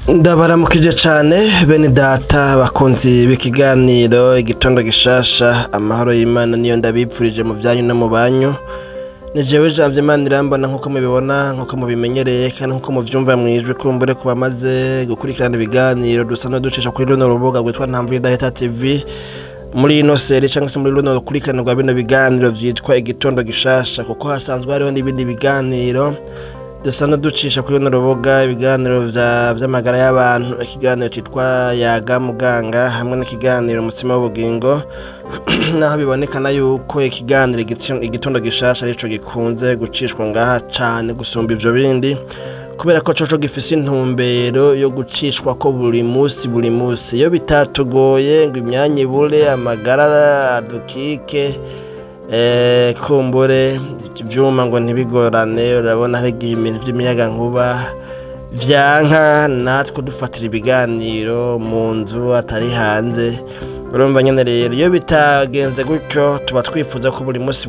Ndabaramukije cyane bene data bakunzi b'ikiganiro igitondo gishasha amahoro y'Imana niyo ndabipfurije mu byanyu no mu banyu. Ni jewe Janvier Imana irambona nkuko mubibona nkuko mubimenyereye kandi nkuko muvyumva mwijwe kumbure kuba maze gukurikirana ibiganiro dusanzwe ducisha kuri runo rubuga rwitwa Ntamvu Idaheta TV muri ino serie cyangwa se muri runo rukurikiranirwa bino biganiro vyitwa igitondo gishasha kuko hasanzwe hariho n'ibindi biganiro dusanzwe ducisha kuri runo rubuga ibiganiro vy'amagara y'abantu ikiganiro cyitwa Yaga Muganga hamwe n'ikiganiro Umutsima w'ubugingo naho bibonekana yuko ikiganiro igitondo gishasha arico gikunze gucishwa ngaha cyane gusumba ivyo bindi kubera ko coco gifise intumbero yo gucishwa ko buri musi iyo bitatugoye ngo imyanya ibure amagara adukike kumbure ivyuma ngo ntibigorane urabona hari ibintu by'imiyaga nkuba vyanka natwe dufatira ibiganiro mu nzu atari hanze urumva nyene rero iyo bitagenze gutyo tuba twifuza ko buri musi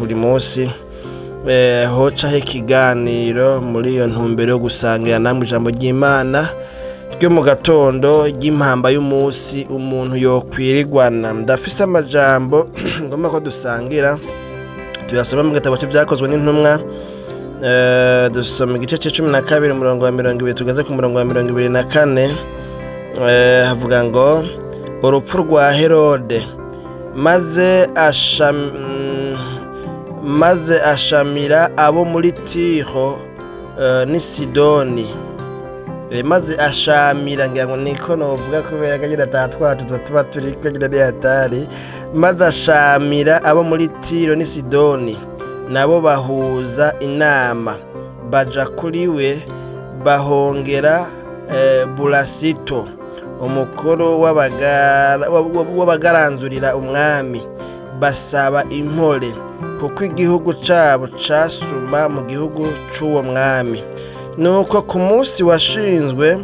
hocaho ikiganiro muri iyo ntumbero yo gusangira namwe ijambo ry'Imana ryo mu gatondo ry'impamba y'umunsi umuntu yokwirirwana. Ndafise amajambo ngomba ko dusangira tuyasoma mu gitabo cy'Ibyakozwe n'Intumwa dusoma igice cya 12 umurongo wa 20 tugeze ku murongo wa 24 havuga ngo urupfu rwa Herode maze ashamira abo muri Tiro ni Sidoni maze ashamira ngira ngo niko novuga kubera kagira tatwatu tuba turi kagira bihatari maze ashamira abo muri Tiro ni Sidoni nabo bahuza inama baja kuri we bahongera Bulasito umukuru w'abagaranzurira umwami basaba impore kuko igihugu cabo casuma mu gihugu c'uwo mwami. Nuko ku munsi washinzwe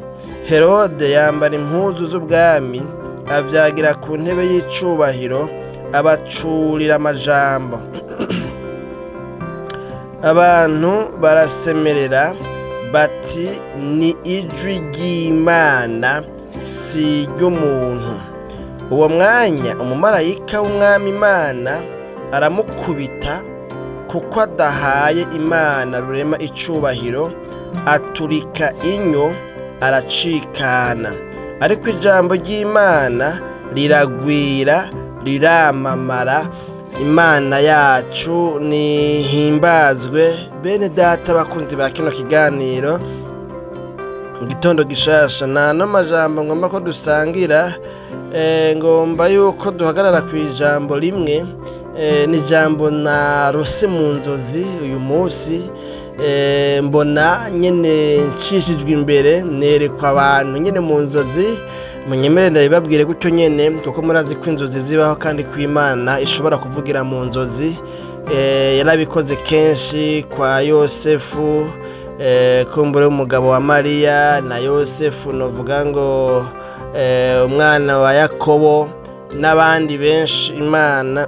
Herode yambara impuzu z'ubwami avyagira ku ntebe y'icubahiro abacurira amajambo abantu barasemerera bati ni ijwi ry'Imana si ry'umuntu. Uwo mwanya umumarayika w'umwami Imana aramukubita kuko adahaye Imana rurema icubahiro aturika inyo aracikana, ariko ijambo ry'Imana riragwira riramamara. Imana yacu nihimbazwe. Bene data bakunzi ba kino kiganiro igitondo gishasha no majambo ngomba ko dusangira ngomba yuko duhagarara ku ijambo rimwe ni jambo na rose mu nzozi uyu munsi mbona nyene ncishijwe imbere nerekwa abantu nyene mu nzozi munyemere ndabibabwire gutyo nyene kuko murazi ko inzozi zibaho kandi ku Imana ishobora kuvugira mu nzozi. Yarabikoze kenshi kwa Yosefu kumbure umugabo wa Mariya na Yosefu novuga ngo umwana wa Yakobo n'abandi benshi Imana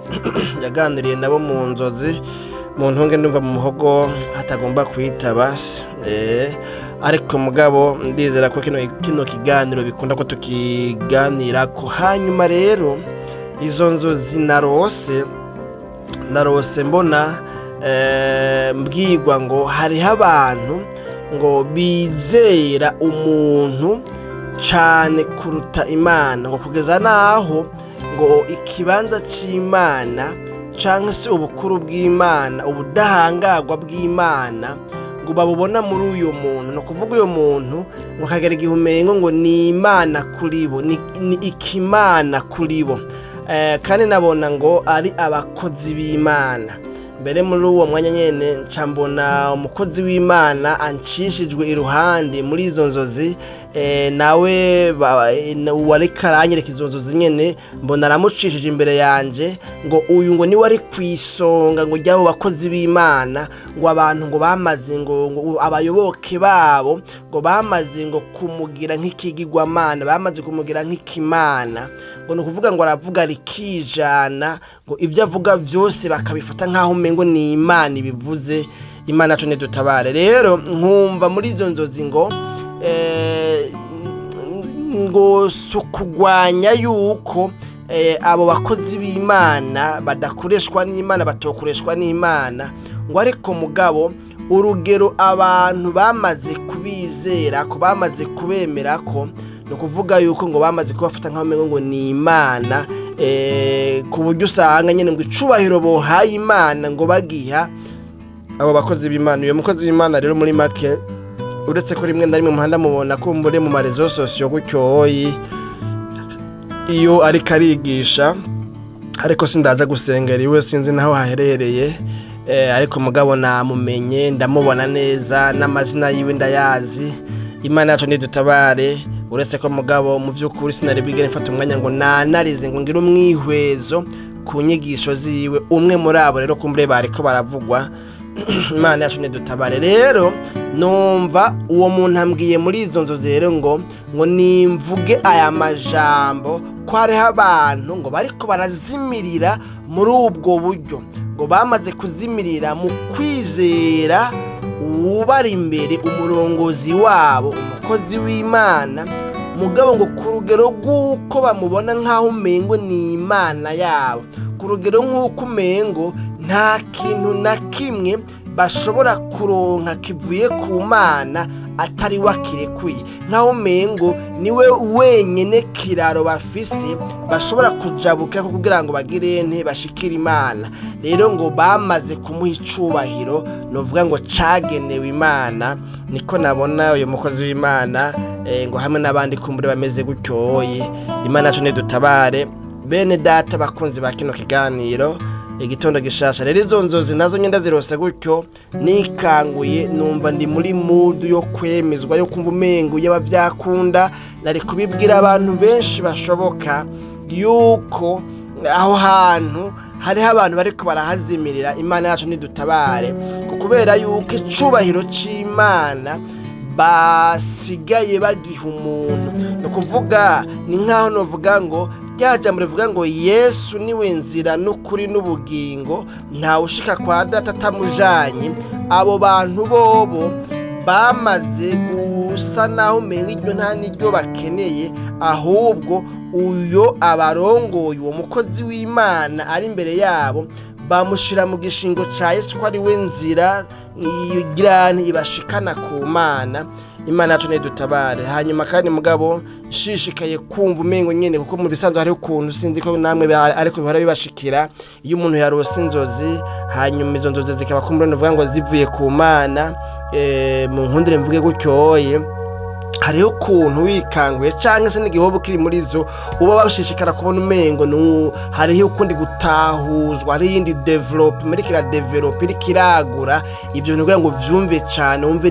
yaganiriye nabo mu nzozi mu ntunge ndumva mu muhogo hatagomba kwitaba ariko mugabo ndizera ko kino kiganiro bikunda ko tukiganira ko. Hanyuma rero izo nzozi narose mbona mbwirwa ngo hariho abantu ngo bizera umuntu cyane kuruta Imana ngo kugeza naho ngo ikibanza c'Imana cyangwa se ubukuru bw'Imana ubudahangagwa bw'Imana ngo babubona muri uyu muntu. No kuvuga uyu muntu ngo kagera igihumengo ngo ni Imana kuri bo ni ikimana kuri bo kandi nabona ngo ari abakozi b'Imana. Mbere muri uwo mwanya nyene ncambona umukozi w'Imana ancishijwe iruhande muri izo nzozi nawe wari karanyereka izo nzozi nyene mbona aramucishije imbere yanje ngo uyu ngo ni wari kwisonga ngo ryabo bakozi b'Imana ngo abantu ngo bamaze ngo abayoboke babo ngo bamaze ngo kumugira nk'ikigirwamana bamaze kumugira nk'ikimana ngo no kuvuga ngo aravuga rikijana ngo ivyo avuga vyose bakabifata nkaho umengo ni Imana ibivuze. Imana tune dutabare rero nkumva muri izo nzozi ngo ngo sukugwanya yuko abo bakozi b'Imana badakoreshwa n'Imana batokoreshwa n'Imana ngo ariko mugabo urugero abantu bamaze kubizera ko bamaze kubemera ko no kuvuga yuko ngo bamaze kubafata nk'amengo ngo ni Imana ku buryo usanga nyene ngo icubahiro bohaye Imana ngo bagiha abo bakozi b'Imana. Uyo mukozi w'Imana rero muri make uretse ko rimwe na rimwe muhanda mubona ko mbure mu marezo sosiyo gutyoyi iyo ari karigisha ariko sindaje gusengera iwe sinzi naho haherereye ariko mugabo namumenye ndamubona neza n'amazina yiwe ndayazi. Imana yacu nidutabare uretse ko mugabo mu by'ukuri sinaribigere mfata umwanya ngo nanarize ngo ngire umwihwezo ku nyigisho ziwe umwe muri abo rero kumbure bariko baravugwa. Imana yacu nidutabare rero numva uwo muntu ambwiye muri izo nzozi rero ngo nimvuge aya majambo ko hariho abantu ngo bariko barazimirira muri ubwo buryo ngo bamaze kuzimirira mu kwizera ubari imbere umurongozi wabo umukozi w'Imana mugabo ngo ku rugero rw'uko bamubona nk'aho umengo ni Imana yabo, ku rugero nk'uko umengo nta kintu na kimwe bashobora kuronka kivuye ku Mana atari wakirekuye, nk'aho umengo niwe wenyene kiraro bafise bashobora kujabukira kugira ngo bagire bashikira Imana. Rero ngo bamaze kumuha icubahiro novuga ngo cagenewe Imana. Niko nabona uyu mukozi w'Imana ngo hamwe n'abandi kumbure bameze gutyoye. Imana yacu nidutabare bene data bakunzi ba kino kiganiro igitondo gishasha. Rero izo nzozi nazo nyenda zirose gutyo nikanguye numva ndi muri mood yo kwemezwa yo kumva umengo y'abavyakunda nari kubibwira abantu benshi bashoboka yuko aho hantu hariho abantu bariko barahazimirira. Imana yacu nidutabare kubera yuko icubahiro c'Imana basigaye bagiha umuntu. No kuvuga ni nkaho novuga ngo ryajambo rivuga ngo Yesu niwe nzira n'ukuri n'ubugingo ntawe ushika kwa Data atamujanye. Abo bantu bobo bamaze gusa naho umenga iryo nta niryo bakeneye, ahubwo uyo abarongoye uwo mukozi w'Imana ari imbere yabo bamushira mu gishingo ca Yesu ko ari we nzira igirane ibashikana ku Mana. Imana yacu nidutabare. Hanyuma kandi mugabo shishikaye kumva umengo nyene kuko mu bisanzwe hari ukuntu sinzi ko namwe ariko bihora bibashikira iyo umuntu yarose inzozi hanyuma izo nzozi zikaba kumbura novuga ngo zivuye ku Mana. Mu nkundire mvuge gutyoye hariho kuntu wikanguye canke se n'igihobo kiri muri zo uba bashishikara kubona umengo hariho ukundi gutahuzwa hari yindi development kira develop kiragura ivyo bintu kugira ngo vyumve cane wumve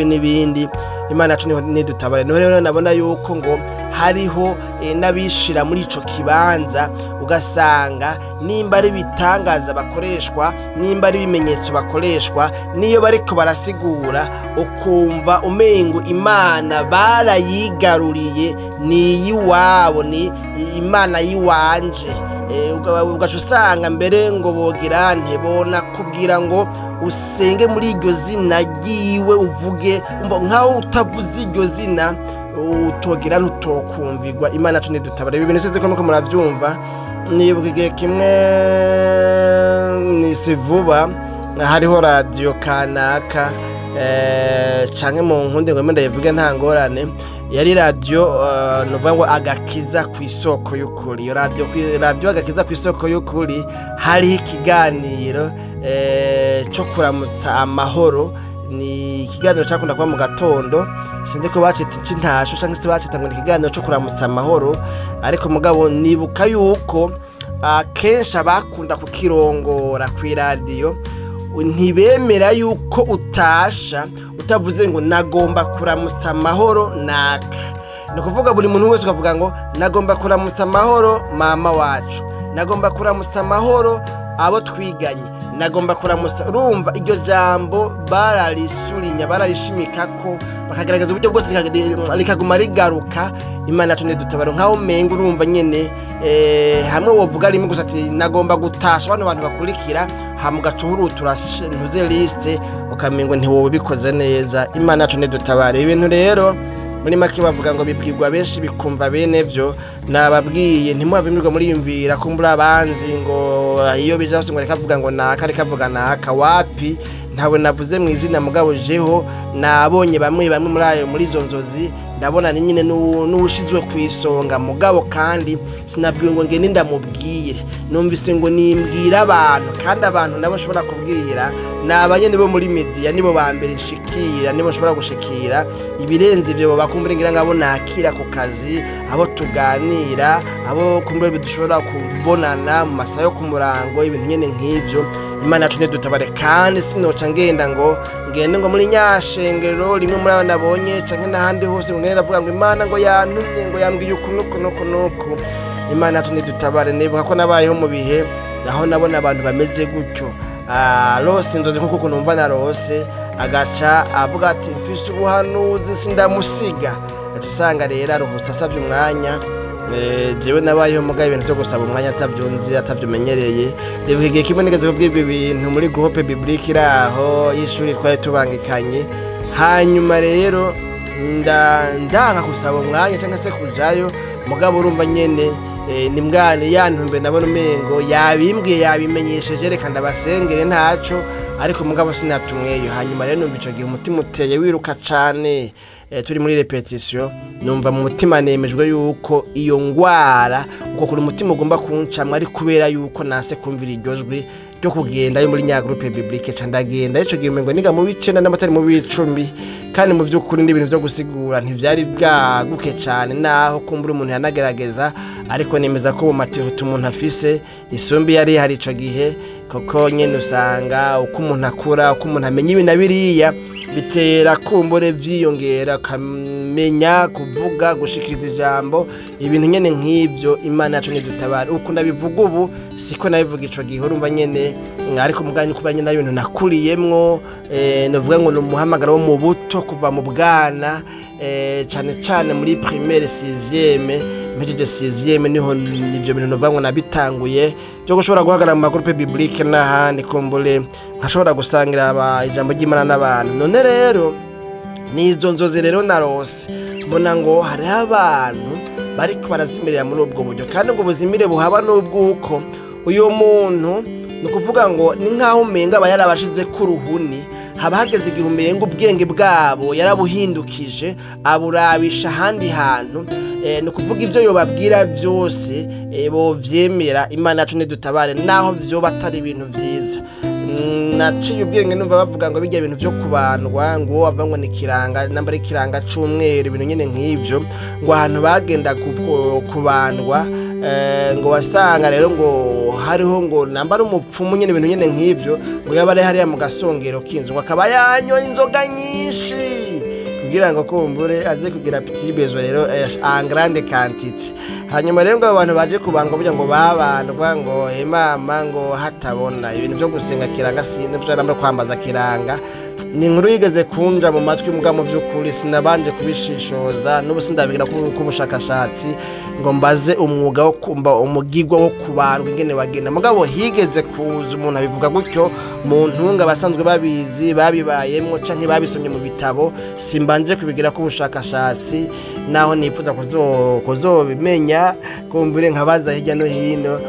n'ibindi. Imana yacu nidutabare. No rero nabona yuko ngo hariho nabishira muri ico kibanza ugasanga nimba ari bitangaza bakoreshwa nimba ari bimenyetso bakoreshwa niyo bariko barasigura ukumva umengo Imana barayigaruriye ni yiwabo ni Imana yiwanje. Ugacusanga mbere ngo bogira ntebona kubwira ngo usenge muri iryo zina ryiwe uvuge nkaho utavuze iryo zina utogira ntutokumvirwa. Imana yacu nidutabare. Ibi bintu sizi ko nuko muravyumva. Nibuka igihe kimwe nisi vuba hariho radio kanaka canke mu nkunde ngo ndayivuge nta ngorane yari radio novuga ngo agakiza ku isoko y'ukuri. Iyo radio agakiza ku isoko y'ukuri hari ikiganiro cyo kuramutsa amahoro. Ni ikiganiro cyakunda kuba mu gatondo sinzi ko bacita intasho cyangwa se bacita ngo ikiganiro cyo kuramutsa amahoro, ariko mugabo nibuka yuko kenshi abakunda kukirongora ku radio ntibemera yuko utasha utavuze ngo nagomba kuramutsa amahoro naka. No kuvuga buri muntu wese ukavuga ngo nagomba kuramutsa amahoro mama wacu, nagomba kuramutsa amahoro abo twiganye, nagomba kuramutsa. Urumva iryo jambo bararisurinya bararishimika ko bakagaragaza uburyo bwose likaguma rigaruka. Imana yacu nidutabare nkaho umenga urumva nyene hamwe wovuga rimwe gusa ati nagomba gutasha abantu bakurikira hamugacuhurutura ntuze liste ukamengo ntiwowe bikoze neza. Imana yacu nidutabare. Ibintu rero muri make bavuga ngo bibwirwa benshi bikumva bene vyo nababwiye ntimwavimirwa muri yumvira ko muri abanzi ngo iyo bijase ngo reka vuga ngo naka reka vuga naka wapi ntawe navuze mu izina mugabo jeho nabonye bamwe muri ayo muri zo nzozi ndabona ni nyine n'ushizwe kwisonga mugabo kandi sinabwiye ngo ngende ndamubwire numvise ngo nimbwira abantu kandi abantu nabo shobora kubwira nabanye nibo muri media nibo bambere shikira nibo shobora gushikira ibirenze ibyo bakumbure ngira ngabo nakira ku kazi abo tuganira abo kumbure bidushobora kubonana mu masayo ku murango ibintu nyene nk'ivyo Imana yacu dutabare kandi sinoca ngenda ngo ngende ngo muri nyashengero rimwe muri abo nabonye canke n'ahandi hose ngo ngenda avuga ngo Imana ngo yantumye ngo yambwiye ukunuko Imana yacu dutabare nibuka ko nabayeho mu bihe aho nabona abantu bameze gutyo rose inzozi nkuko numva na rose agaca avuga ati mfise ubuhanuzi sindamusiga atusanga rero aruhutse asavye umwanya jewe nabayeho mugaye ibintu byo gusaba umwanya atavyunzi atavyomenyereye rero igihe kimwe nigeze kubwirwa ibintu muri groupe biblique iraho y'ishuri twari tubangikanye hanyuma rero ndanga gusaba umwanya cyangwa se kujayo mugabo urumva nyene ni mbwane yantumbe nabona umengo yabimbwiye yabimenyesheje reka ndabasengere ntaco ariko mugabo sinatumweyo hanyuma rero numva ico gihe umutima uteye wiruka cane turi muri repetition numva mu mutima nemejwe yuko iyo ngwara uko kuri umutima ugomba kuncamwa ari kubera yuko nase kumvira iryojwe ryo kugenda yo muri nya groupe biblique candagenda ico gihe ngo niga mu bicenda n'amatari mu bicumi kandi mu vy'ukuri n'ibintu byo gusigura ntivyari bwaguke cyane naho kumbura umuntu yanagerageza ariko nemeza ko mu mateko umuntu afise isumbi yari hari ico gihe koko nyene usanga uko umuntu akura uko umuntu amenya ibintu biriya bitera kumbure vyiyongera kamenya kuvuga gushikiriza ijambo ibintu nyene nk'ivyo Imana yacu nidutabara uko ndabivuga ubu siko nabivuga ico gihe urumva nyene ariko muganye kubanye nayo ibintu nakuriyemwo novuga ngo numuhamagara wo mu buto kuva mu bwana cyane muri primaire 6e mpejeje 6e niho nivyo bintu novuga ngo nabitanguye byo gushobora guhagarara mu magroupe biblique n'ahandi kumbure nkashobora gusangira ijambo ry'Imana n'abantu none rero nizo nzozi rero narose mbona ngo hari abantu bariko barazimirira muri ubwo buryo kandi ngo buzimire buhaba n'ubwuko uyo muntu nukuvuga ngo ni nkaho umenga aba yarabashize ku ruhuni haba hageze igihe umenga ubwenge bwabo yarabuhindukije aburabisha ahandi hantu nukuvuga ivyo yobabwira byose bo vyemera Imana yacu nidutabare naho vyo batari ibintu vyiza naciye ubwenge numva bavuga ngo bijya ibintu byo kubandwa ngo bava ngo nikiranga namba ari kiranga c'umweru ibintu nyene nk'ivyo ngo ahantu bagenda kubandwa ngo wasanga rero ngo hariho ngo namba ari umupfumu nyene ibintu nyene nk'ivyo ngo yabare hariya mu gasongero k'inzu ngo akaba yanyoye inzoga nyinshi kugira ngo kumbure aze kugira petit besoin rero en grande quantité hanyuma rero ngo abantu baje kubandwa burya ngo babandwa ngo mama ngo hatabona ibintu byo gusenga kiranga sinze byo kwambaza kiranga ni inkuru yigeze kunja mu matwi muga mu by'ukuri sinabanje kubishishoza n'ubu sindabigira ku bushakashatsi ngo mbaze umwuga wo kumba umugigwa wo kubandwa ingene bagenda mugabo higeze kuza umuntu abivuga gutyo mu ntunga basanzwe babizi babibayemwo canke babisomye mu bitabo simbanje kubigira ku bushakashatsi naho nipfuza kuzobimenya kumbure nkabaza hirya no hino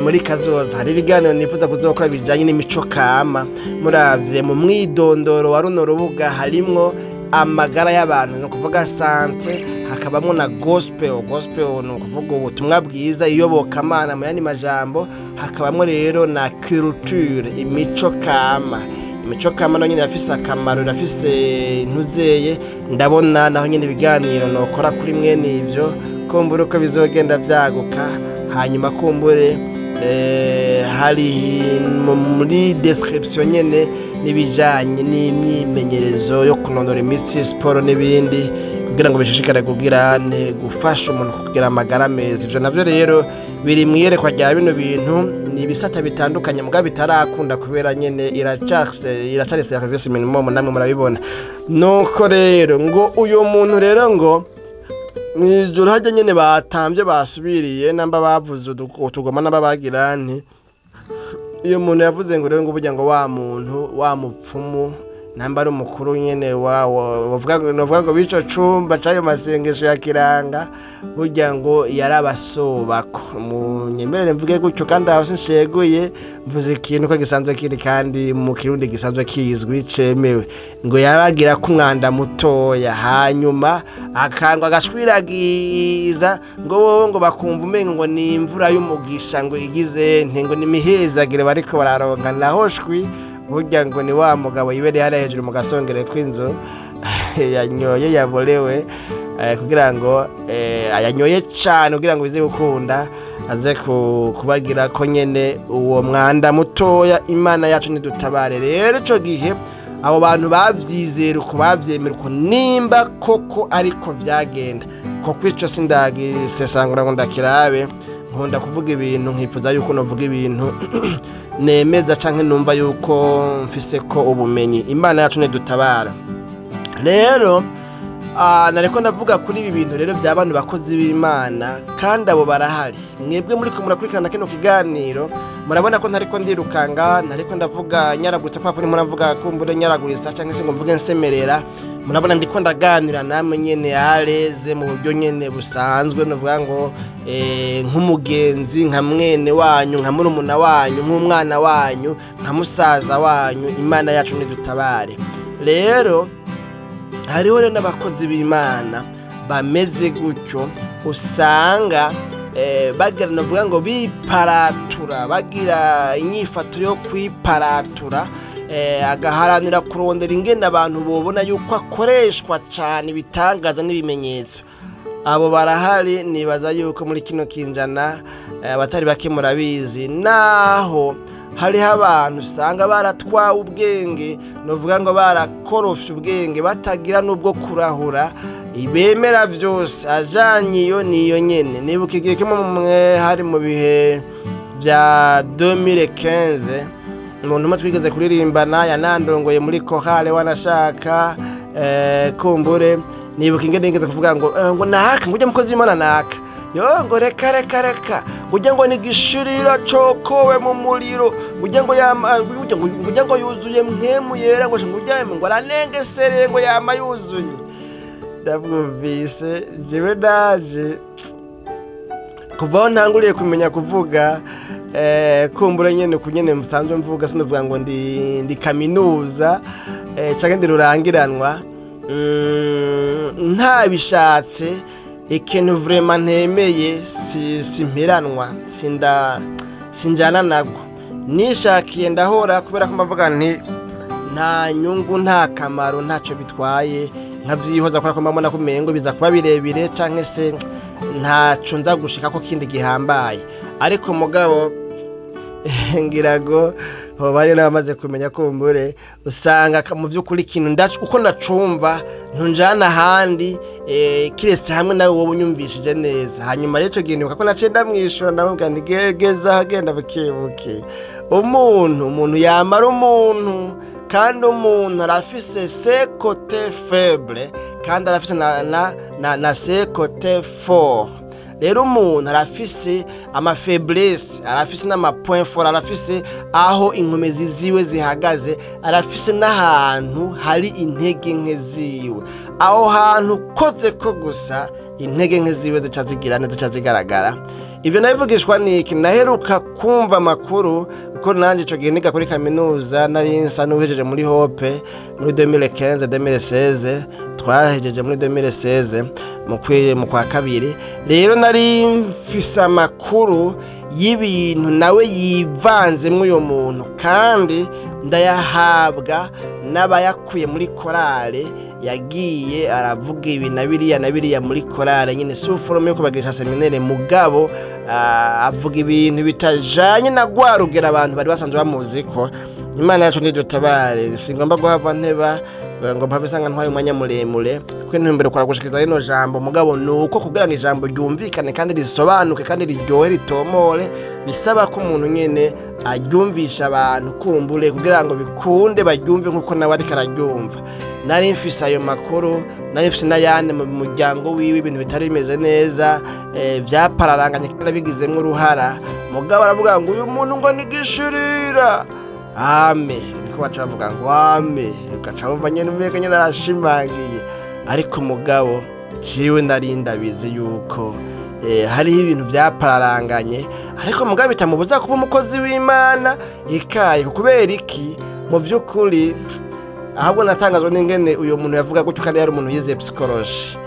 muri kazoza hari ibiganiro nifuza kuzokora bijanye n'imico kama muravye mu mwidondoro wa runo rubuga harimwo amagara y'abantu no kuvuga sante hakabamwo na gospel no kuvuga ubutumwa bwiza iyobokamana mu yandi majambo hakabamwo rero na culture imico kama no nyine yafise akamaro rafise ntuzeye ndabona naho nyine ibiganiro nokora kuri mwene ivyo kumbura uko bizogenda vyaguka hanyuma kumbure hari muri description nyene nibijanye n'imyimenyerezo yo kunonora imitsi sport n'ibindi kugira ngo bishishikare kugira gufasha umuntu kugira amagara meza ivyo navyo rero biri mwiyerekwa rya bino bintu ni ibisata bitandukanye muga bitarakunda kubera nyene iracari service minimum namwe murabibona nuko rero ngo uyo muntu rero ngo mwijoro hajya nyene batambye basubiriye namba bavuze utugoma n'ababagirane iyo muntu yavuze ngo rero ngo burya ngo wa muntu wa mupfumu namba ari umukuru nyene wavuga ngo bico cumba cayo masengesho ya kiranga burya ngo yarabasobako munyemerere mvuge gutyo kandi aho sinsheguye mvuze ikintu ko gisanzwe kiri kandi mu kirundi gisanzwe kizwi cemewe ngo yabagira ku mwanda mutoya hanyuma akangwa agashwiragiza ngo bakumva umengo ngo ni imvura y'umugisha ngo igize ngo ni mihezagire bariko bararonka naho shwi burya ngo ni wa mugabo yibere hariya hejuru mu gasongere kw'inzu yanyoye yaborewe kugira ngo yanyoye cyane kugira ngo bize gukunda aze kubagira ko nyene uwo mwanda mutoya Imana yacu nidutabare rero ico gihe abo bantu bavyizera uko bavyemera uko nimba koko ariko vyagenda koko ico sindagisesangura ngo ndakirabe nkunda kuvuga ibintu nkifuza yuko novuga ibintu nemeza canke numva yuko mfise ko ubumenyi Imana yacu nidutabara rero nareko ndavuga kuri ibi bintu rero by'abantu bakozi b'Imana kandi abo barahari mwebwe muri ko murakurikirana kino kiganiro murabona ko ntariko ndirukanga ntariko ndavuga nyaragutse kwa kuri muravuga kumbure nyaragurisa canke se ngo mvuge nsemerera murabona ndiko ndaganira namwe nyene areze mu buryo nyene busanzwe novuga ngo nk'umugenzi nka mwene wanyu nka murumuna wanyu nk'umwana wanyu nka musaza wanyu Imana yacu nidutabare rero hariho rero n'abakozi b'Imana bameze gutyo usanga bagira novuga ngo biparatura bagira inyifato yo kwiparatura agaharanira kurondera ingene abantu bobona yuko akoreshwa cyane bitangaza n'ibimenyetso abo barahari nibaza yuko muri kino kinjana abatari bake murabizi naho hariho abantu usanga baratwawe ubwenge novuga ngo barakorofye ubwenge batagira n'ubwo kurahura ibemera byose ajanye iyo niyo nyene nibuka igihe kimwe hari mu bihe bya 2015 umuntu umwe twigeze kuririmbana yanandongoye muri chorale wanashaka kumbure nibuka ingene ngeze kuvuga ngo naka ngujya mukozi w'Imana naka yo ngo reka ujya ngo ni gishirira cokowe mu muriro ujya ngo yuzuye mwemu yera ngo ujya ngo aranengesere ngo yama yuzuye ndabwumvise jewe naje kuva ntanguriye kumenya kuvuga kumbura nyene kunyene musanzwe mvuga sinovuga ngo ndi kaminuza canke ndi rurangiranwa nta bishatse ikintu vraiment ntemeye simpiranwa sinjana nabwo nishakiye ndahora kubera ko mbavuga nti nta nyungu nta kamaro ntaco bitwaye nkavyihoza kora ko mbona ko mengo biza kuba birebire canke se ntaco nza gushika ko kindi gihambaye ariko mugabo ngirago bari namaze kumenya kumbure usanga mu byukuri kintu ndacu uko ndacumva ntunjana handi kiretse hamwe nawe wowe unyumvishije neza hanyuma rero gende uko nacenda mwishura ndamubwira ndigegeza agenda bukebuke umuntu yamara umuntu kandi umuntu arafise se côté faible kandi arafise na se côté fort rero umuntu arafise ama faiblesse arafise n'ama point fort arafise aho inkomezi ziwe zihagaze arafise n'ahantu hari intege nke ziwe aho hantu koze ko gusa intege nke ziwe zicazigira neza zicazigaragara ivyo nabivugishwa niki naheruka kumva makuru ko nanje ico gihe niga kuri kaminuza nari nsa n'uhejeje muri Hope muri 2015-2016 twahejeje muri 2016 mu kwa kabiri rero nari mfise amakuru y'ibintu nawe yivanzemwe uyo muntu kandi ndayahabwa n'abayakuye muri korale yagiye aravuga ibi na biriya muri korale nyine suforome yo kubagisha seminaire mugabo avuga ibintu bitajanye na gwarugera abantu bari basanzwe bamuzi ko Imana yacu nidutabare singomba guhava nteba ngo mpabisanga ntwaye umwanya muremure kwe ntumbere ukora gushikiriza rino jambo mugabo nuko kugira ngo ijambo ryumvikane kandi risobanuke kandi riryohe ritomore bisaba ko umuntu nyene aryumvisha abantu kumbure kugira ngo bikunde baryumve nkuko nawe ariko araryumva nari mfise ayo makuru nari mfise n'ayandi mu muryango wiwe ibintu bitari bimeze neza byapararanganye kandi bigizemwe uruhara mugabo aravuga ngo uyu muntu ngo nigishirira ame niko bacavuga ngo ame ugaca wumva nyene umwega nyene arashimangiye ariko mugabo ciwe ndarindabizi yuko hariho ibintu byapararanganye ariko mugabo bitamubuza kuba umukozi w'Imana ikaye kubera iki mu by'ukuri ahubwo natangazwa n'ingene uyu muntu yavuga gutyo kandi yari umuntu yize psychology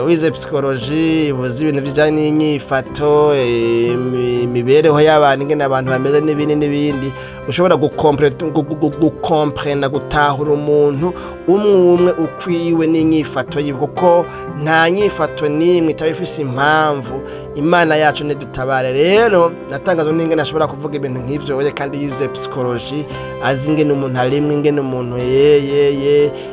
wize psychology ubuzi ibintu bijanye n'inyifato imibereho y'abantu ingene abantu bameze n'ibindi ushobora gukomprena gutahura umuntu umwe ukwiwe n'inyifato yiwe kuko nta nyifato n'imwe itaba ifise impamvu Imana yacu nidutabare rero natangazwa n'ingene ashobora kuvuga ibintu nk'ivyo we kandi yize psychology azi ingene umuntu arimwe ingene umuntu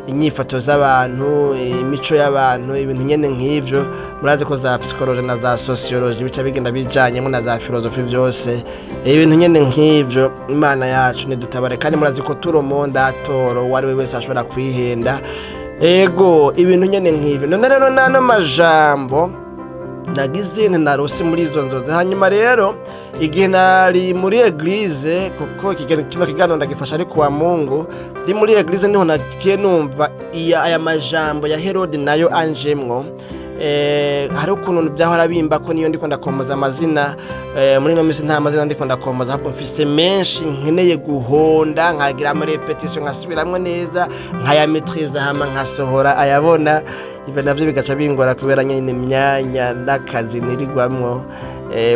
inyifato z'abantu imico y'abantu ibintu nyene nk'ivyo murazi ko za psychology na za sociology bica bigenda bijanye na za philosophy byose ibintu nyene nk'ivyo Imana yacu nidutabare kandi murazi ko turo monde atoro wari wese ashobora kwihenda ego ibintu nyene nk'ivyo none rero nano majambo nagize narose muri izo nzozi hanyuma rero igihe nari muri eglise kuko kiganiro ndagifasha ari kuwa Mungu ndi muri eglise niho nagiye numva aya majambo ya Herode nayo anjemwo hari ukuntu byahora bimba ko niyo ndiko ndakomoza amazina muri no misi nta mazina ndiko ndakomoza hapo mfise menshi nkeneye guhonda nkagira ama repetition nkasubiramwe neza nkaya maîtrise hama nkasohora ayabona ibe navyo bigaca bingora kubera nyine imyanya n'akazi nirigwamwo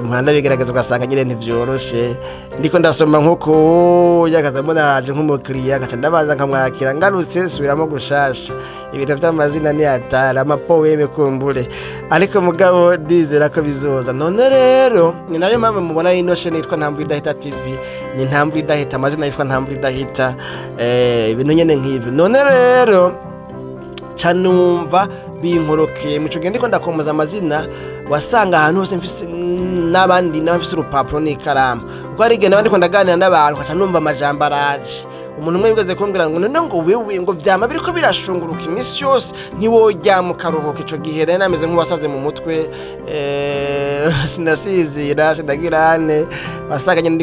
muhanda bigerageza ugasanga nyine ntivyoroshe ndiko ndasoma nkuko yakaza mbona haje nk'umukiriya gaca ndabanza nkamwakira ngarutse subiramo gushasha ibintu by'amazina ni atara amapoeme kumbure ariko mugabo dizera ko bizoza none rero ni nayo mpamvu mubona ino chaîne yitwa Ntambwe Idahita TV ni Ntambwe Idahita amazina yitwa Ntambwe Idahita ibintu nyene nk'ivyo none rero canumva binkorokeye mu cyo ndiko ndakomoza amazina wasanga ahantu hose mfise n'abandi n'abafise urupapuro n'ikaramu uko ari genda ndiko ndaganira n'abantu kaca numva amajambo araje umuntu umwe yigeze kumbwira ngo none ngo wewe ngo vyama biriko birashunguruka imisi yose ntiwojya mu karuhuko ico gihe rero nameze nk'uwasaze mu mutwe sinasizira sindagirane wasanga nyine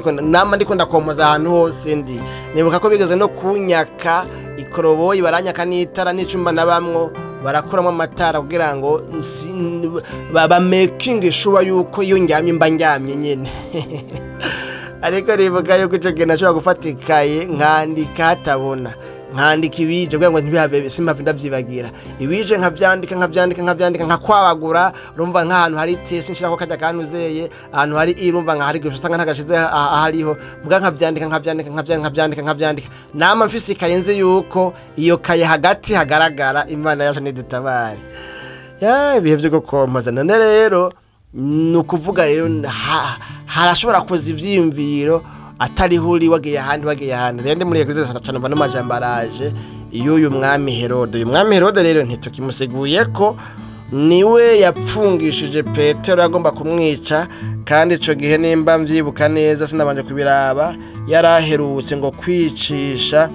ndiko ndakomoza ahantu hose ndi nibuka ko bigeze no kunyaka ikoroboyi baranyaka n'itara n'icumba nabamwo barakuramo amatara kugira ngo baba making sure yuko iyo ndyamye mba ndyamye nyene ariko rivuga yuko ico gihe nashobora gufatikaye nkandika hatabona nkandika ibije kugira ngo ntibihabe simpave ndavyibagira ibije nkavyandika nkakwabagura urumva nk'ahantu hari tesi nshirako kajya kanuzeye ahantu hari irumva nkahari gusanga ntagashize ahariho muga nkavyandika nama mfise ikayenze yuko iyo kaye hagati hagaragara Imana yacu nidutabare ibihe byo gukompoza none rero nukuvuga rero harashobora kuza ivyimviro atari huri wagiye ahandi rende muri eglise cyane bano majambo araje uyu mwami Herode rero ntitukimuseguye ko niwe yapfungishije Petero agomba kumwica kandi ico gihe nimba mvyibuka neza sinabanje kubiraba yaraherutse ngo kwicisha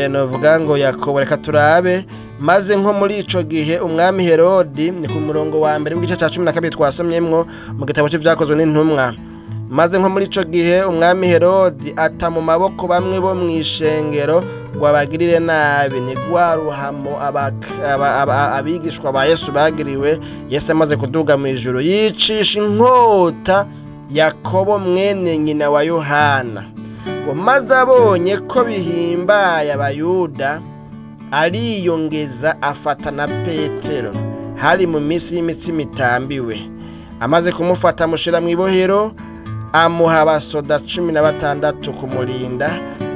novuga ngo Yakobo reka turabe maze nko muri ico gihe umwami Herode ni ku murongo wa mbere w'igice ca 12 twasomyemwo mu gitabo cy'ivyakozwe n'intumwa maze nko muri ico gihe umwami Herode ata mu maboko bamwe bo mwishengero ngo abagirire nabi ni gwaruhamo abigishwa ba Yesu bagiriwe Yesu amaze kuduga mu ijuru yicisha inkota Yakobo mwene nyina wa Yohana ngo maze abonye ko bihimbaye abayuda ariyongeza afata na Petero hari mu misi y'imitsima itambiwe amaze kumufata amushira mu ibohero amuha abasoda 16 kumurinda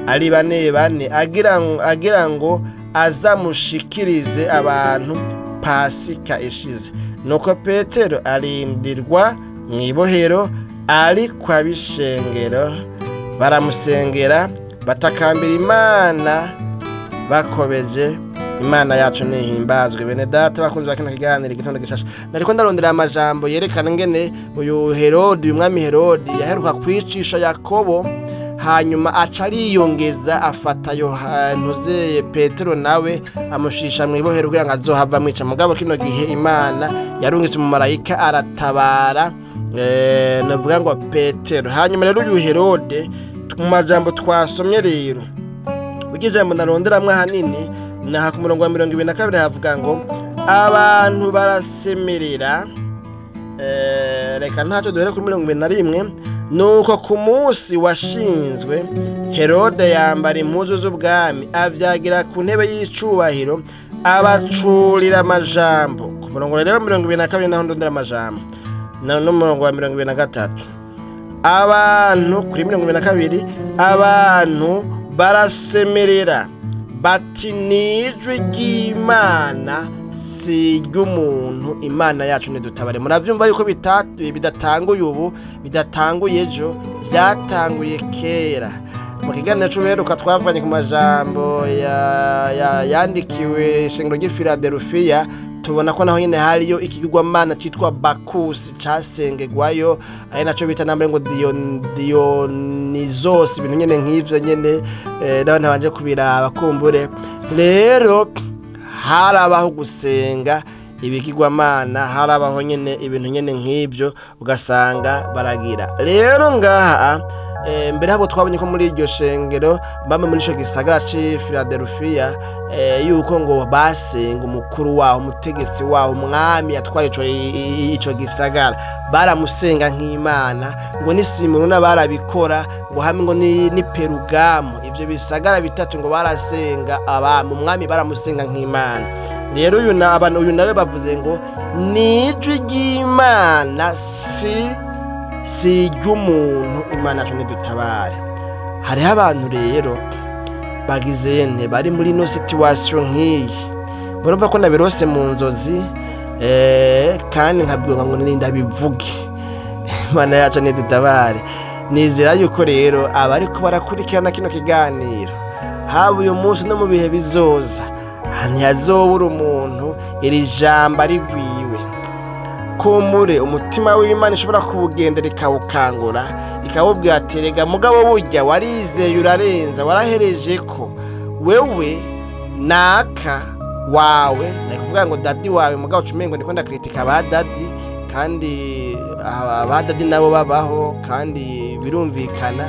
ari bane agira ngo azamushikirize abantu Pasika ishize nuko Petero arindirwa mu ibohero ari kwa bishengero baramusengera batakambira Imana bakobeje Imana yacu nihimbazwe bene data bakunze kino kiganiro gitondo gishasha nariko ndarondera amajambo yerekana ngene uyu Herode uyu mwami Herode yaheruka kwicisha Yakobo hanyuma acariyongeza afata Yohana Petero nawe amushisha mu ibohero kugira ngo azohava mwica mugabo kino gihe Imana yarungitse mu marayika aratabara navuga ngo Petero hanyuma rero uyu Herode mu majambo twasomye rero ujijambo naronderamwe hanini naha ku murongo wa 22 havuga ngo abantu barasemerera. Reka ntacyo duhere kuri 21. Nuko ku munsi washinzwe Herode yambara impuzu z'ubwami avyagira ku ntebe y'icubahiro abacurira amajambo. Ku murongo wa 22 naho ndondera amajambo no murongo wa 23. Abantu kuri 22 abantu barasemerera bati nijwi ry'Imana si ry'umuntu, Imana yacu nidutabare. Muravyumva yuko bidatanguye ubu, bidatanguye ejo, byatanguye kera. Mu kiganiro cy'uberuka twavanye ku majambo yandikiwe ishengero ry'Ifiladelfiya, tubona ko naho nyine hariyo ikigirwamana cyitwa Bakusi casengegwayo, ari naco bita nambe ngo Dionysos, ibintu nyene nk'ivyo nyene n'abantu banje kubiraba kumbure. Rero harabaho gusenga ibigirwamana, harabaho nyene ibintu nyene nk'ivyo ugasanga baragira. Rero ngaha mbere habo twabonye ko muri iryo shengero bamwe muri ico gisagara c'Ifiladelfiya yuko ngo basenga umukuru waho, umutegetsi waho, umwami yatwara ico gisagara, baramusenga nk'Imana. Ngo ni Simuruna barabikora, ngo hamwe ngo ni Perugamo, ivyo bisagara bitatu ngo barasenga abami, umwami baramusenga nk'Imana. Rero uyu nawe bavuze ngo nijwi ry'Imana si ry'umuntu, Imana yacu nidutabare. Hariho abantu rero bagize bari muri no situation nk'iyi, murumva ko nabirose mu nzozi kandi nkabwirwa ngo nirinda bivuge. Imana yacu nidutabare. Nizera yuko rero abariko barakurikirana kino kiganiro, haba uyu munsi no mu bihe bizoza, ntihazobura umuntu iri jambo rigwiwe. Kumure umutima w'Imana ishobora kubugendera ikawukangura, ikawubwira ati rega mugabo burya warizeye urarenza, warahereje ko wewe naka wawe, nakuvuga ngo dadi wawe mugabo cumengo ndiko ndakritika ba dadi, kandi aba dadi nabo babaho kandi birumvikana.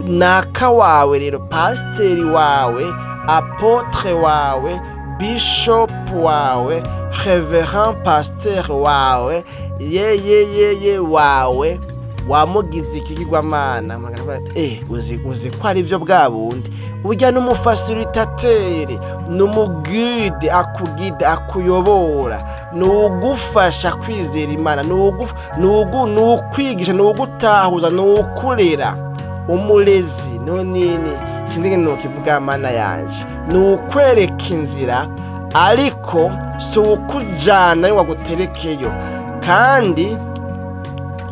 Naka wawe rero, pasteri wawe, apotre wawe, bishop wawe, reverend pasteur wawe, ye wawe, wamugize ikigirwamana, uzi ko ari byo bwa bundi. Ujya n'umufasilitateri, n'umuguide akugida, akuyobora, n'ugufasha kwizera Imana, n'ukwigisha, n'ugutahuza, n'ukurera, umurezi nonini sinzi ngene nokivuga Mana yanje, n'ukwereka inzira ariko so ukujana yo waguterekeyo, kandi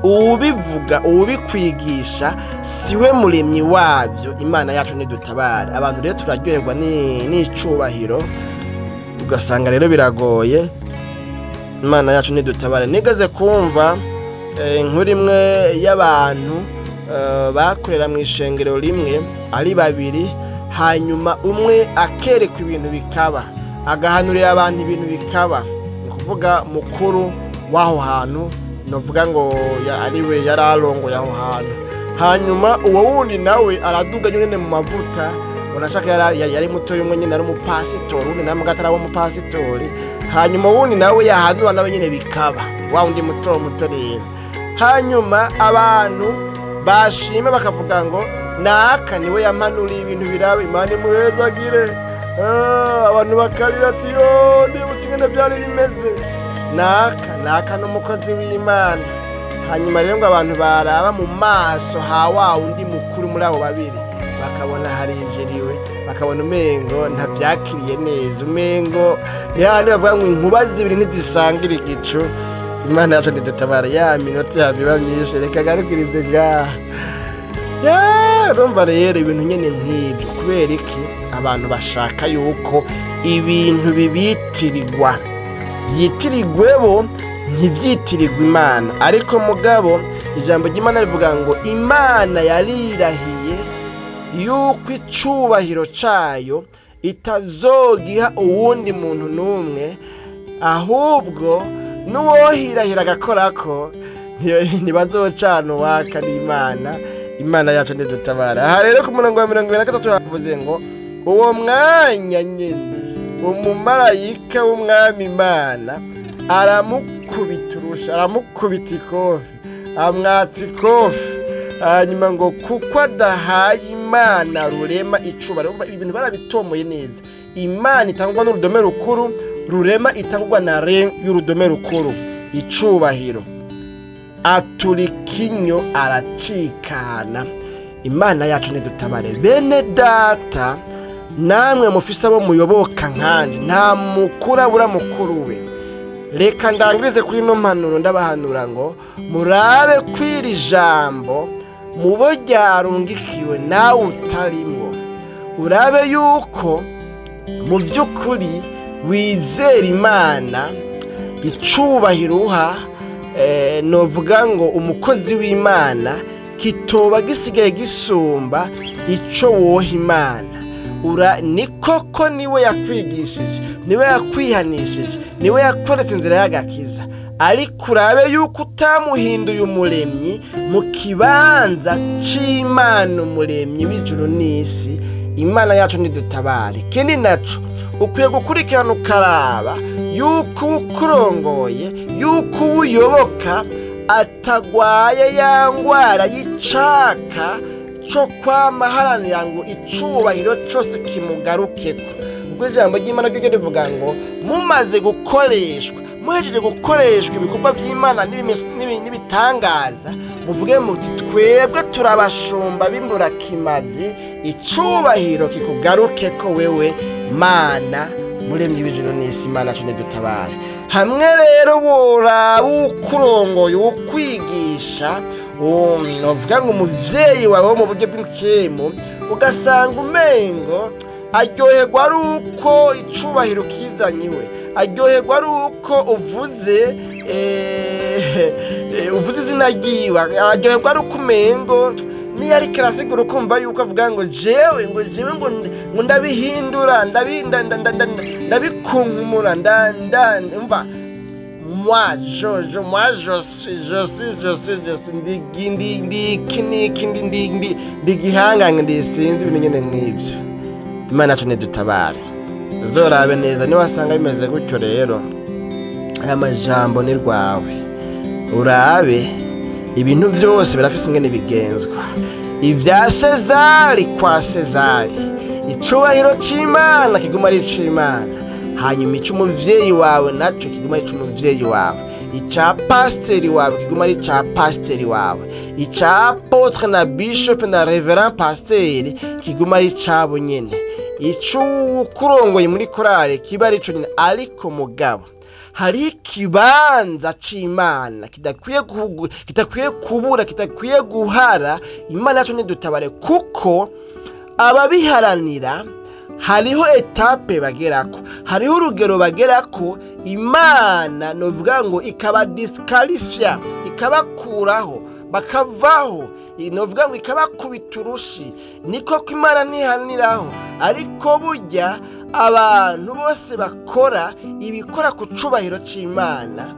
ubivuga ubikwigisha siwe muremyi wavyo. Imana yacu nidutabare. Abantu rero turaryoherwa n'icubahiro, ugasanga rero biragoye. Imana yacu nidutabare. Nigaze kumva inkuru imwe y'abantu bakorera mu ishengero rimwe ari babiri, hanyuma umwe akerekwa ibintu bikaba, agahanurira abantu ibintu bikaba. Ni kuvuga mukuru w'aho hantu, novuga ngo ariwe yararongoye aho hantu. Hanyuma uwo wundi nawe araduga nyene mu mavuta, unashaka yari muto y'umwe nyene ari umupasitori, undi namwe gatara wo mupasitori. Hanyuma wundi nawe yahanura nawe nyene bikaba, wa undi muto rero. Hanyuma abantu bashime bakavuga ngo naka niwe yampanuriye ibintu biraba, Imana imuhezagire. Abantu bakarira ati yo ndibutse ingene byari bimeze. Naka n'umukozi w'Imana. Hanyuma rero ngo abantu baraba mu maso hawa undi mukuru muri abo babiri, bakabona harijeriwe, bakabona umengo ntavyakiriye neza, umengo yani bavuga ngo inkuba zibiri ntizisangira igicu. Imana yacu nidutabara. Ya minota yabiba myinshi, reka garukirize ngaha. Urumva rero ibintu nyene nk'ibyo, kubera iki abantu bashaka yuko ibintu bibitirirwa byitirirwebo ntibyitirirwa Imana. Ariko mugabo ijambo ry'Imana rivuga ngo Imana yarirahiye yuko icubahiro cayo itazogiha uwundi muntu n'umwe, ahubwo n'uwohirahira agakorako ntibazocana uwaka n'Imana. Imana yacu nidutabara. Aha rero ku murongo wa 23 havuze ngo uwo mwanya nyene umumarayika w'umwami Imana aramukubiturusha, aramukubita ikofi, amwatsa ikofi, hanyuma ngo kuko adahaye Imana rurema icubahiro. Ibi bintu barabitomoye neza. Imana itangwa n'urudome rukuru, rurema itangwa na re y'urudome rukuru, icubahiro. Aturikinyo aracikana. Imana yacu nidutabare. Bene data, namwe mufise abo muyoboka nkanje, nta mukuru abura mukuru we. Reka ndangirize kuri no mpanuro, ndabahanura ngo murabe kwiri jambo mubo ryarungikiwe nawe utarimwo. Urabe yuko mu by'ukuri wizera Imana, icubahiro uha novuga ngo umukozi w'Imana kitoba gisigaye gisumba ico woha Imana. Ni koko niwe yakwigishije, niwe yakwihanishije, niwe yakweretse inzira y'agakiza, ariko urabe yuko utamuhinduye umuremyi mu kibanza c'Imana, umuremyi w'ijuru n'isi. Imana yacu nidutabare. Kindi naco ukwiye gukurikirana ukaraba yuko ukurongoye, yuko uyoboka atagwaye ya ngwara y'icaka cyo kwamaharanira ngo icubahiro cyose kimugarukeko. Ubwo ijambo ry'Imana ryo rivuga ngo mumaze gukoreshwa, muhejeje gukoreshwa ibikorwa by'Imana n'ibitangaza, muvuge muti twebwe turabashumba b'imburakimazi, icubahiro kikugarukeko wewe Mana muremyi w'ijuru n'isi. Imana yacu nidutabare. Hamwe rero woraba ukurongoye ukwigisha, novuga ngo umuvyeyi wawe mu buryo bw'ikemu, ugasanga umengo aryoherwa ari uko icubahiro kizanyiwe, aryoherwa ari uko uvuze izina ryiwe, aryoherwa ari uko umengo niyo ari kirasigura ukumva yuko avuga ngo jewe ngo ndabihindura, ndabikunkumura, umva ndigihangange ndisinzi ibintu nyene nk'ivyo. Imana yacu nidutabare. Uzorabe neza niwasanga bimeze gutyo rero, aya majambo ni rwawe. Urabe ibintu byose birafise ingene bigenzwa. Ibya Sezari kwa Sezari, icubahiro c'Imana kiguma ari c'Imana, hanyuma ic'umuvyeyi wawe naco kiguma ari c'umuvyeyi wawe, ica pasiteri wawe kiguma ari ca pasiteri wawe, ica apotre na bishop na reverend pasiteri kiguma ari cabo nyene, icukurongoye muri korale kiba ari co nyene. Ariko mugabo hari ikibanza c'Imana kidakwiye kubura, kidakwiye guhara. Imana yacu nidutabare, kuko ababiharanira hariho etape bagerako, hariho urugero bagerako. Imana novuga ngo ikaba disqualifia, ikabakuraho bakavaho, novuga ngo ikabakubita urushi. Niko ko Imana ntihaniraho, ariko burya abantu bose bakora ibikora ku cubahiro c'Imana,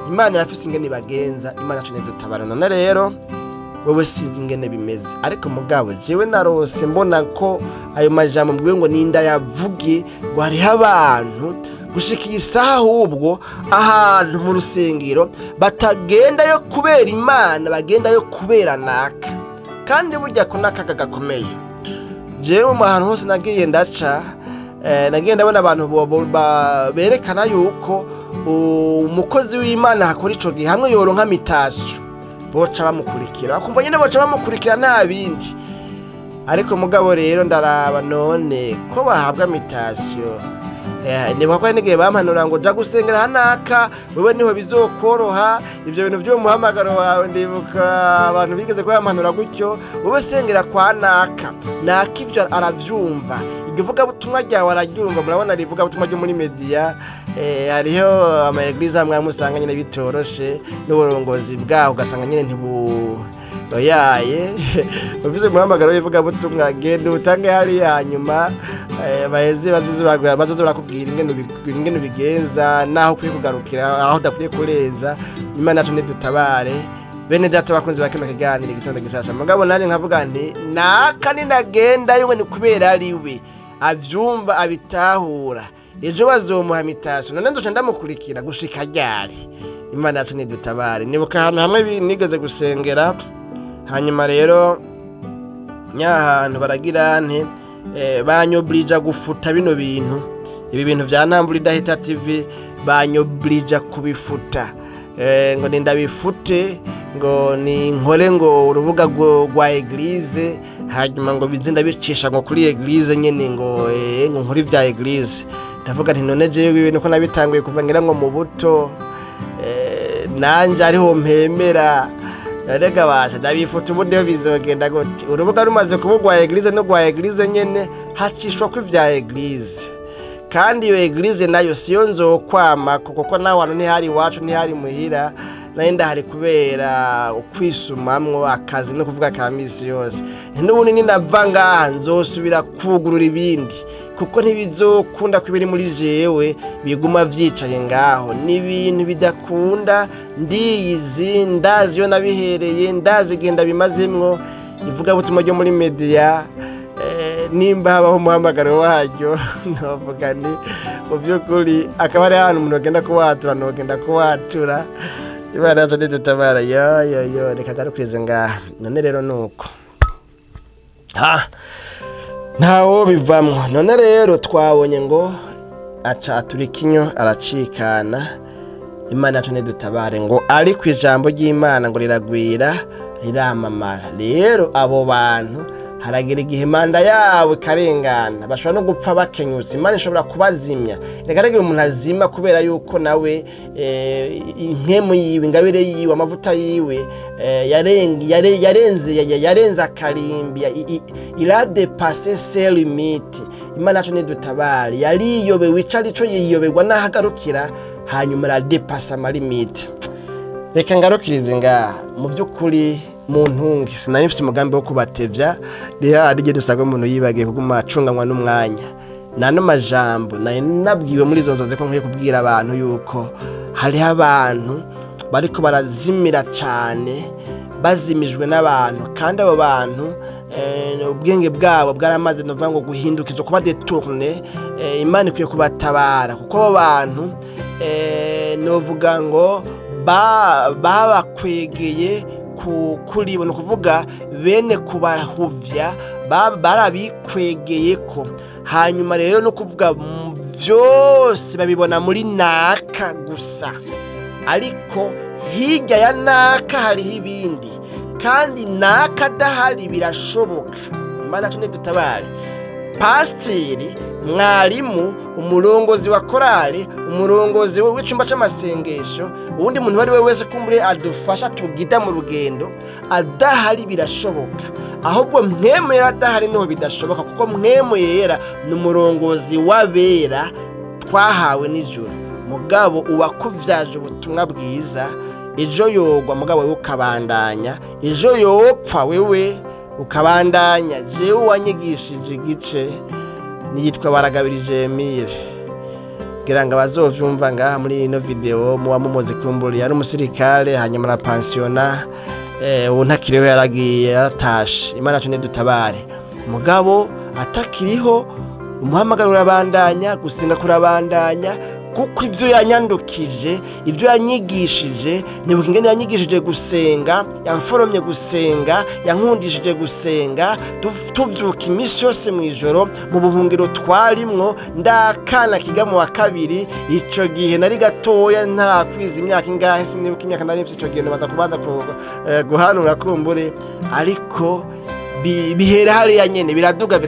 Imana irafise ingene bagenza. Imana yacu nidutabara. None rero wowe sinzi ingene bimeze, ariko mugabo jewe narose mbona ko ayo majambo mbwiwe ngo ninda yavuge ngo hariho abantu gushika isaha ahubwo ahantu mu rusengero batagendayo kubera Imana, bagendayo kubera naka. Kandi burya ko naka gakomeye. Jewe mu hantu hose nagiye ndaca, nagiye ndabona abantu berekana yuko umukozi w'Imana hakora ico gihe hamwe yoronka mitasyo boca bamukurikira, akumva nyene boca bamukurikira nta bindi. Ariko mugabo rero ndaraba none ko bahabwa mitasyo, nibuka ko n'igihe bampanura ngo ja gusengera hanaka wewe niho bizokoroha. Ivyo bintu byo muhamagaro wawe ndibuka abantu bigeze ko yampanura gutyo, wewe sengera kwa naka ivyo aravyumva. Ivuga butumwa ryawe araryumva. Murabona rivuga butumwa ryo muri media, hariho ama eglise amwe musanga nyene bitoroshe n'uburongozi bwaho, ugasanga nyene ntibuyaye. Ubize muhamagaro yivuga butumwa gende utange hari hanyuma baheze bazoza barakubwira ingene ubigenza, naho kwiye kugarukira, aho udakwiye kurenza. Imana yacu nidutabare. Bene data bakunze bakino kiganiro igitondo gishasha, mugabo nanje nkavuga nti naka ninagenda yewe ni kubera ariwe, avyumva abitahura ejo bazomuha imitasyo none ndoca ndamukurikira gushika ryari. Imana yacu nidutabare. Nibuka ahantu hamwe nigeze gusengera, hanyuma rero nyahantu baragira nte banyobrija gufuta bino bintu, ibi bintu vya Ntambura Idahita TV banyobrija kubifuta, ngo ndabifute, ngo ni nkore ngo urubuga rwa eglise, hanyuma ngo bizinda bicisha ngo kuri eglise nyene, ngo nkuri vya eglise. Ndavuga nti none jewe ibintu ko nabitanguye kuva ngira ngo mu buto, nanje ariho mpemera rega basha ndabifuta ubudeho bizogenda gute. Urubuga rumaze kubugwa eglise no gwa eglise nyene hacishwa ku vya eglise, kandi iyo eglise nayo siyo nzokwama kuko naho hano ntihari iwacu ntihari muhira, nenda hari kubera ukwisumamwo akazi no kuvuga ka misi yose. N'ubundi ninava ngaha nzosubira kugurura ibindi, kuko ntibizokunda kubiri muri jewe biguma vyicaye ngaho, n'ibintu bidakunda. Ndiyizi ndazi yo nabihereye, ndazi genda bimazemwo ivuga butumwa ryo muri media, nimba habaho umuhamagaro waryo novuga ni mu by'ukuri akaba ari ahantu umuntu agenda kuwatura, nogenda kuwatura. Imana yacu nidutabara. Yo reka garukirize ngaha. None rero nuko ntawo bivamwo. None rero twabonye ngo aca aturikinyo aracikana. Imana yacu nidutabare ngo ari ku ijambo ry'Imana ngo riragwira riramamara. Rero abo bantu haragira igihe manda yawe karengana, bashobora no gupfa bakenyutse. Imana ishobora kubazimya. Reka rero umuntu azima kubera yuko nawe impemu yiwe, ingabire yiwe, amavuta yiwe yarenze akarimbi, irade passer ses limites. Imana yacu nidutabare. Yariyobe wicari ico yiyoberwa nahagarukira, hanyuma ra depassa amalimite. Reka ngarukirize ngaha. Mu by'ukuri muntungi sinari mfite umugambi wo kubatevya, rije dusaga umuntu yibagiye kuguma acunganywa n'umwanya. Nano majambo nabwiwe muri izo nzoze ko nkwiye kubwira abantu yuko hari abantu bariko barazimira cyane, bazimijwe n'abantu, kandi abo bantu ubwenge bwabo bwaramaze novuga ngo guhindukiza kuba detourner. Imana ikwiye kubatabara, kuko abo bantu novuga ngo babakwegeye kuri no kuvuga bene kubahuvya, barabikwegeye ko. Hanyuma rero no kuvuga byose babibona muri naka gusa, ariko hirya ya naka hariho ibindi, kandi naka dahari birashoboka. Imana yacu nidutabare. Pasiteri, mwarimu, umurongozi wa korale, umurongozi w'icumba c'amasengesho, ubundi muntu wari we wese kumbure adufasha tugida mu rugendo, adahari birashoboka. Ahubwo mwemu yera adahari no bidashoboka, kuko mwemu yera n'umurongozi w'abera twahawe n'ijuru. Mugabo uwakuvyaje ubutumwa bwiza, ejo yogwa mugabo wewe ukabandanya, ejo yopfa wewe ukabandanya. Jewe wanyigishije igice niyitwa Baragabirije Emile, ngira ngo abazovyumva ngaha muri ino video muba mumuzi kumburi. Yari umusirikare hanyuma na pensiona, ubu ntakiriho, yaragiye yatashe. Imana yacu nidutabare. Mugabo atakiriho, umuhamagaro urabandanya, gusenga kurabandanya, kuko ivyo yanyandukije, ivyo yanyigishije. Nibuka ingene yanyigishije gusenga, yamforomye gusenga, yankundishije gusenga, tuvyuka imisi yose mwijoro mu buhungiro twarimwo. Ndakana kiga mu wa kabiri, ico gihe nari gatoya ntarakwiza imyaka ingahe, sinibuka imyaka nari mfite ico gihe, badakubanza guharura kumbure, ariko bihera hariya nyene biraduga,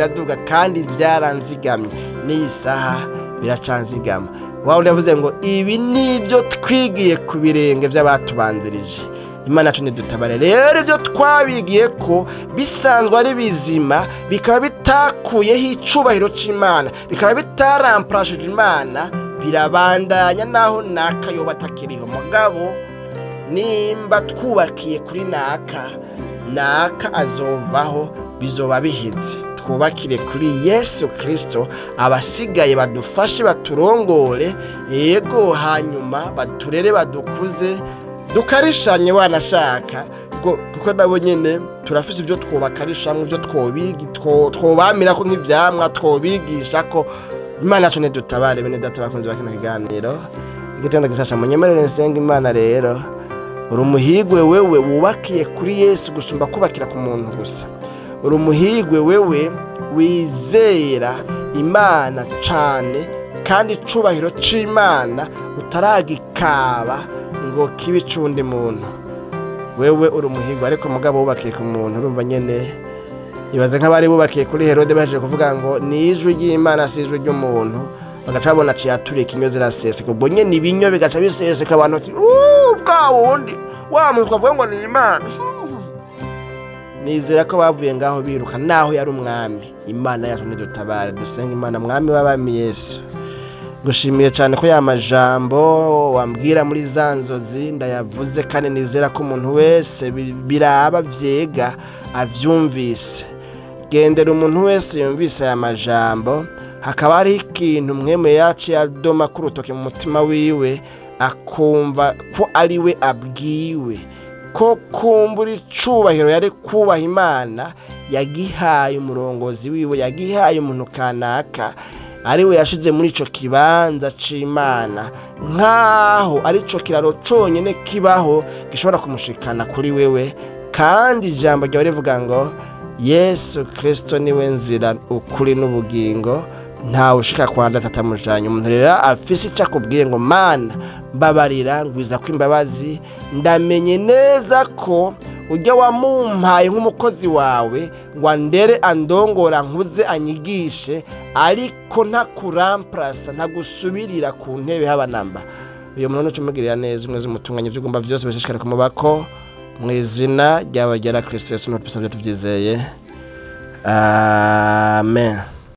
kandi vyaranzigamye. N'iyi saha biracanzigama. Wawe yavuze ngo ibi nibyo twigiye ku birenge by'abatubanzirije. Imana yacu nidutabare. Rero ivyo twabigiye ko bisanzwe ari bizima, bikaba bitakuyeho icubahiro c'Imana, bikaba bitaramprashije Imana, birabandanya naho naka yoba atakiriho. Mugabo nimba twubakiye kuri naka azovaho, bizoba biheze. Twubakire kuri Yesu Kristo, abasigaye badufashe baturongore, yego, hanyuma baturere badukuze, dukarishanye wanashaka, kuko nabo nyene turafise ivyo twobakarishamwe ivyo twobamira ko nk'ivyamwa twobigisha ko Imana yacu nedutabare bene data bakunze bakino kiganiro igitendo gishasha munyemerere nsenga Imana rero uri umuhigwe wewe wubakiye kuri Yesu gusumba kubakira ku muntu gusa uri umuhigwe wewe wizera Imana cane kandi cubahiro c'Imana utaragikaba ngo kibi cundi muntu wewe uri umuhigwe ariko mugabo wubakiye ku muntu urumva nyene ibaze nk'abari bubakiye kuri Herode baje kuvuga ngo ni ijwi ry'Imana si ijwi ry'umuntu bagacabona ciyaturika inyo zirasese ko bonye ni binyo bigaca biseseka abantu ati bwa wundi wa muntu twavuga ngo ni Imana nizera ko bavuye ngaho biruka naho yari umwami Imana yacu nidutabare dusenga Imana mwami w'abami Yesu gushimiye cyane ko ya majambo wambwira muri zanzozi ndayavuze kandi nizera ko umuntu wese biraba vyega avyumvise gendera umuntu wese yumvise aya majambo hakaba ari ikintu mweme yacu yadoma kurutoke mu mutima wiwe akumva ko ari we abwiwe ko kumbura icubahiro yari kubaha Imana yagihaye umurongozi wiwe yagihaye umuntu kanaka ari we yashize muri ico kibanza c'Imana nkaho ari ico kiraro conyene kibaho gishobora kumushikana kuri wewe kandi ijambo ryawe rivuga ngo Yesu Kristo niwe nzira ukuri n'ubugingo nta ushika kwa Data mujanye umuntu rero afise ica kubwiye ngo Mana mbabarira ngwiza ko imbabazi ndamenye neza ko ujya wamumpaye nk'umukozi wawe ngo ndere andongora nkuze anyigishe ariko ntakuramprasa ntagusubirira ku ntebe habanamba uyo muntu n'umugirira neza umwe z'umutunganye by'ugomba byose bishishikara kumubako mu izina ry'abagera Kristo Yesu no tubisabye tubyizeye amen.